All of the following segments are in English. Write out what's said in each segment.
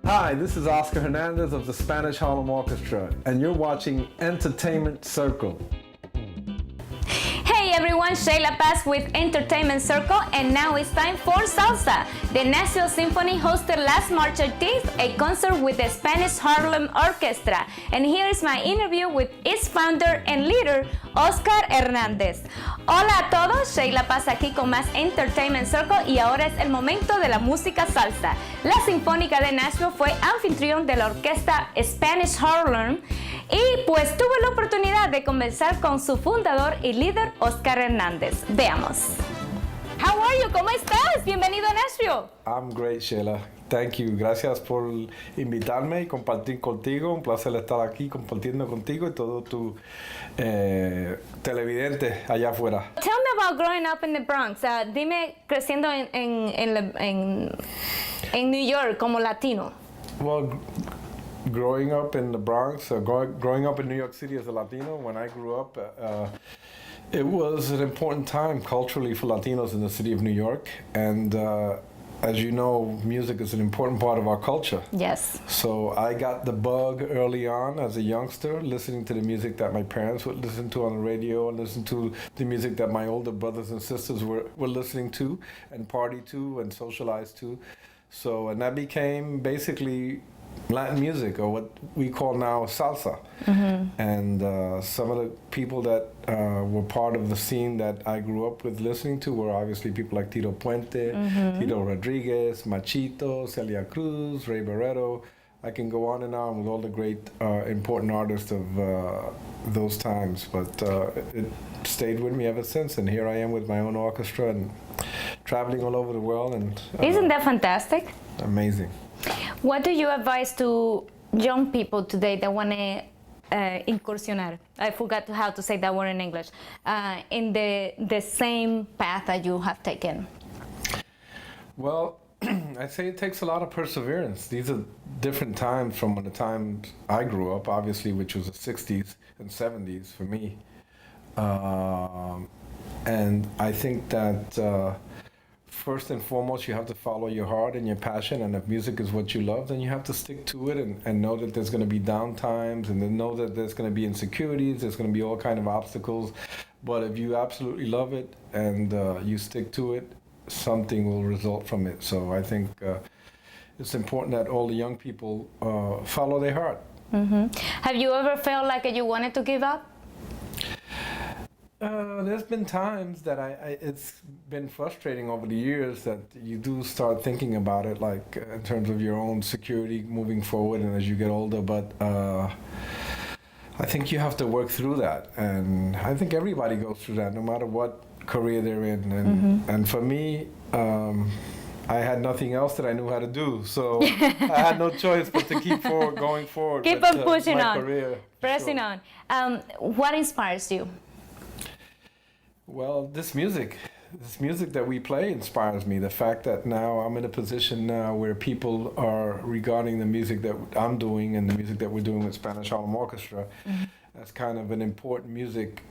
Hi, this is Oscar Hernandez of the Spanish Harlem Orchestra, and you're watching Entertainment Circle. Hey everyone, Sheyla Paz with Entertainment Circle, and now it's time for Salsa. The Nashville Symphony hosted last March 18th a concert with the Spanish Harlem Orchestra, and here is my interview with its founder and leader, Oscar Hernandez. Hola a todos, Sheyla Paz aquí con más Entertainment Circle y ahora es el momento de la música salsa. La Sinfónica de Nashville fue anfitrión de la orquesta Spanish Harlem y pues tuve la oportunidad de conversar con su fundador y líder, Oscar Hernández. Veamos. How are you? ¿Cómo estás? Bienvenido a Nashville. I'm great, Sheyla. Thank you. Gracias por invitarme y compartir contigo. Un placer estar aquí compartiendo contigo y todo tu televidente allá afuera. Tell me about growing up in the Bronx. Dime creciendo en New York como latino. Well, growing up in the Bronx, growing up in New York City as a Latino, when I grew up, it was an important time culturally for Latinos in the city of New York. And as you know, music is an important part of our culture. Yes. So I got the bug early on as a youngster, listening to the music that my parents would listen to on the radio, and listen to the music that my older brothers and sisters were listening to and party to and socialize to. So, and that became basically Latin music, or what we call now salsa. Mm-hmm. And some of the people that were part of the scene that I grew up with listening to were obviously people like Tito Puente, mm-hmm. Tito Rodriguez, Machito, Celia Cruz, Ray Barreto. I can go on and on with all the great important artists of those times, but it stayed with me ever since, and here I am with my own orchestra and traveling all over the world. And Isn't that fantastic? Amazing. What do you advise to young people today that want to incursionar? I forgot how to say that word in English. In the same path that you have taken. Well, I say it takes a lot of perseverance. These are different times from the times I grew up, obviously, which was the 60s and 70s for me. And I think that first and foremost, you have to follow your heart and your passion, and if music is what you love, then you have to stick to it and know that there's going to be down times, and then know that there's going to be insecurities, there's going to be all kind of obstacles. But if you absolutely love it and you stick to it, something will result from it. So I think it's important that all the young people follow their heart. Mm-hmm. Have you ever felt like you wanted to give up? There's been times that it's been frustrating over the years that you do start thinking about it, like in terms of your own security moving forward and as you get older, but I think you have to work through that, and I think everybody goes through that no matter what career they're in, and, mm-hmm. and for me, I had nothing else that I knew how to do, so I had no choice but to keep going forward. Keep on pushing my on, career, pressing sure. on. What inspires you? Well, this music that we play inspires me. The fact that now I'm in a position now where people are regarding the music that I'm doing and the music that we're doing with Spanish Harlem Orchestra mm-hmm. as kind of an important music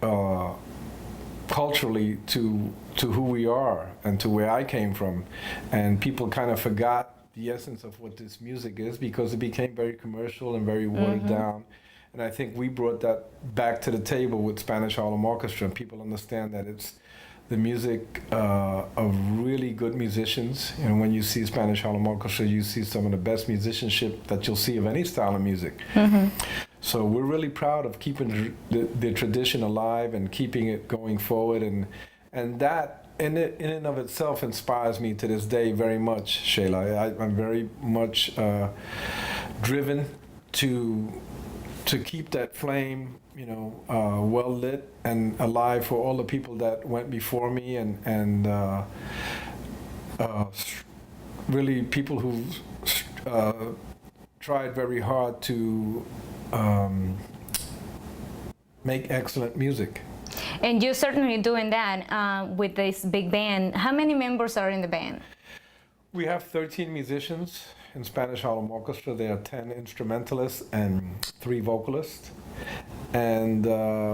culturally to who we are and to where I came from. And people kind of forgot the essence of what this music is because it became very commercial and very watered mm-hmm. down. And I think we brought that back to the table with Spanish Harlem Orchestra, and people understand that it's the music of really good musicians. You know, when you see Spanish Harlem Orchestra, you see some of the best musicianship that you'll see of any style of music. Mm-hmm. So we're really proud of keeping the tradition alive and keeping it going forward, and that in and of itself inspires me to this day very much, Sheyla. I'm very much driven to keep that flame, you know, well lit and alive for all the people that went before me, and really people who tried very hard to make excellent music. And you're certainly doing that with this big band. How many members are in the band? We have 13 musicians in Spanish Harlem Orchestra. There are 10 instrumentalists and 3 vocalists. And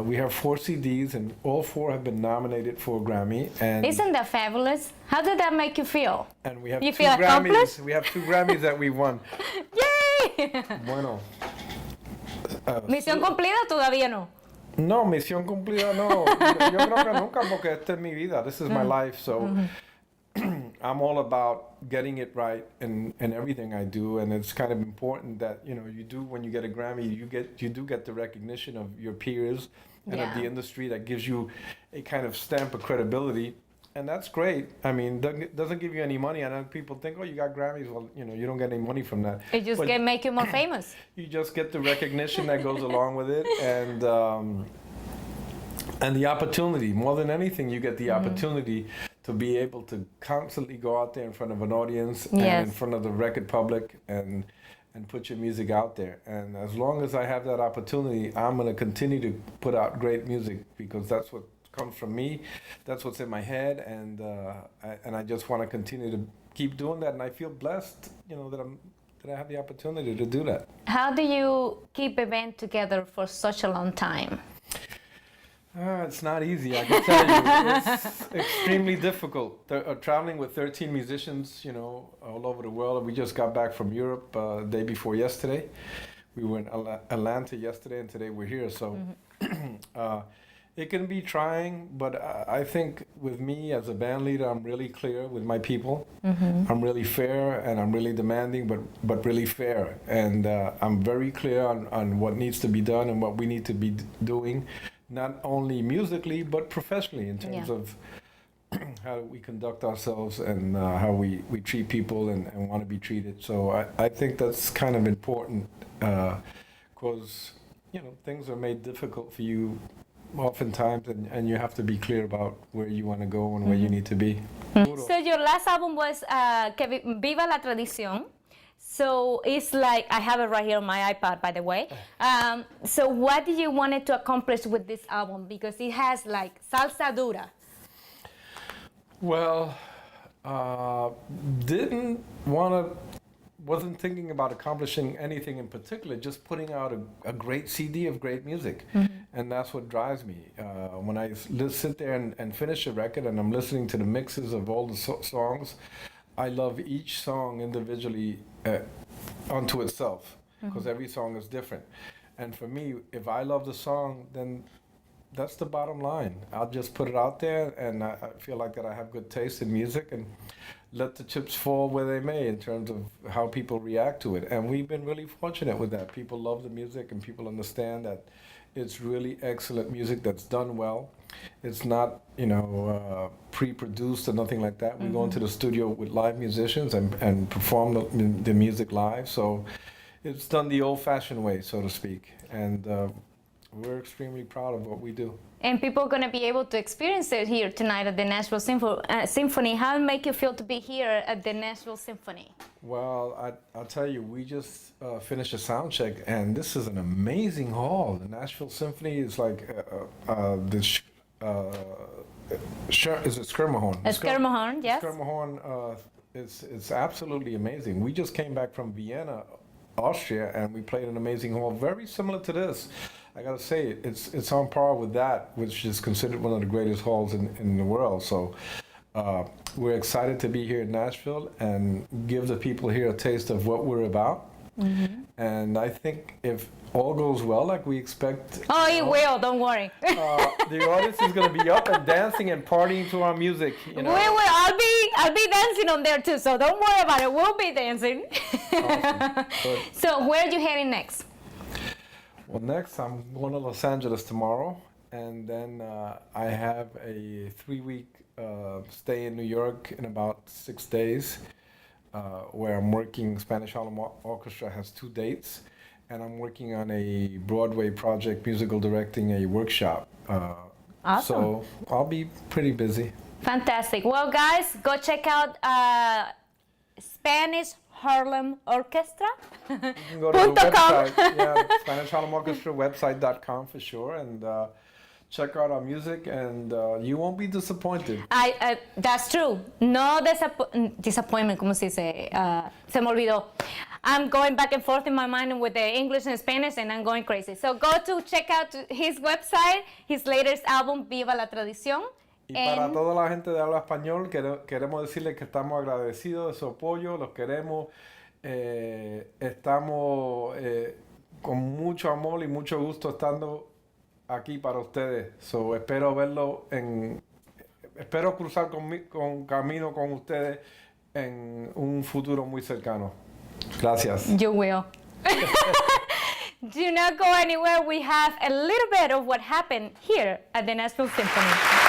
we have 4 CDs, and all 4 have been nominated for a Grammy. And isn't that fabulous? How did that make you feel? And we have you 2 feel Grammys. accomplished? We have 2 Grammys that we won. Yay! Bueno. ¿Misión cumplida? Todavía no. No, misión cumplida no. Yo creo que nunca, porque esta es mi vida. This is my life. So I'm all about getting it right in everything I do, and it's kind of important that you do, when you get a Grammy, you do get the recognition of your peers and of the industry that gives you a kind of stamp of credibility. And that's great. I mean, doesn't give you any money. I know people think, oh, you got Grammys. Well, you don't get any money from that. It just can make you more famous. You just get the recognition that goes along with it, and the opportunity. More than anything, you get the opportunity to be able to constantly go out there in front of an audience and in front of the record public and put your music out there. And as long as I have that opportunity, I'm going to continue to put out great music, because that's what comes from me, that's what's in my head, and I just want to continue to keep doing that, and I feel blessed, that I have the opportunity to do that. How do you keep a band together for such a long time? It's not easy, I can tell you. It's extremely difficult. Traveling with 13 musicians, all over the world. We just got back from Europe day before yesterday. We were in Atlanta yesterday, and today we're here, so it can be trying, but I think with me as a band leader, I'm really clear with my people. I'm really fair, and I'm really demanding, but really fair. And I'm very clear on what needs to be done and what we need to be doing, not only musically, but professionally, in terms of how we conduct ourselves and how we treat people and want to be treated. So I think that's kind of important, because things are made difficult for you oftentimes, and you have to be clear about where you want to go and where you need to be. So your last album was Que Viva la Tradición. So it's like, I have it right here on my iPad, by the way. So what did you wanted to accomplish with this album? Because it has like salsa dura. Well, wasn't thinking about accomplishing anything in particular, just putting out a great CD of great music. And that's what drives me. When I sit there and finish a record and I'm listening to the mixes of all the songs, I love each song individually unto itself, because every song is different. And for me, if I love the song, then that's the bottom line. I'll just put it out there, and I feel like that I have good taste in music, and let the chips fall where they may in terms of how people react to it. And we've been really fortunate with that. People love the music, and people understand that it's really excellent music that's done well. It's not, pre-produced or nothing like that. We go into the studio with live musicians and perform the music live. So it's done the old-fashioned way, so to speak. And we're extremely proud of what we do. And people are going to be able to experience it here tonight at the Nashville Symphony. How does it make you feel to be here at the Nashville Symphony? Well, I'll tell you, we just finished a sound check, and this is an amazing hall. The Nashville Symphony is like is it Schermerhorn? Schermerhorn, yes. Schermerhorn, it's absolutely amazing. We just came back from Vienna, Austria, and we played an amazing hall, very similar to this. I gotta say, it's on par with that, which is considered one of the greatest halls in the world. So we're excited to be here in Nashville and give the people here a taste of what we're about. And I think if all goes well, like we expect. Oh, it will. Don't worry. The audience is gonna be up and dancing and partying to our music. We will. I'll be dancing on there too. So don't worry about it. We'll be dancing. Awesome. So where are you heading next? Well, next I'm going to Los Angeles tomorrow, and then I have a 3-week stay in New York in about 6 days, where I'm working. Spanish Harlem Orchestra has 2 dates, and I'm working on a Broadway project, musical directing a workshop. Awesome. So I'll be pretty busy. Fantastic. Well, guys, go check out Spanish Harlem Orchestra. You can go to the website, yeah, Spanish Harlem Orchestra website.com for sure, and check out our music, and you won't be disappointed. That's true. No disappointment, como se dice, se me olvidó. I'm going back and forth in my mind with the English and Spanish, and I'm going crazy. So go to check out his website, his latest album, Viva la Tradición. Y para toda la gente de habla español, queremos decirles que estamos agradecidos de su apoyo, los queremos estamos con mucho amor y mucho gusto estando aquí para ustedes. So, espero cruzar con camino con ustedes en un futuro muy cercano. Gracias. You will. Do not go anywhere. We have a little bit of what happened here at the Nashville Symphony.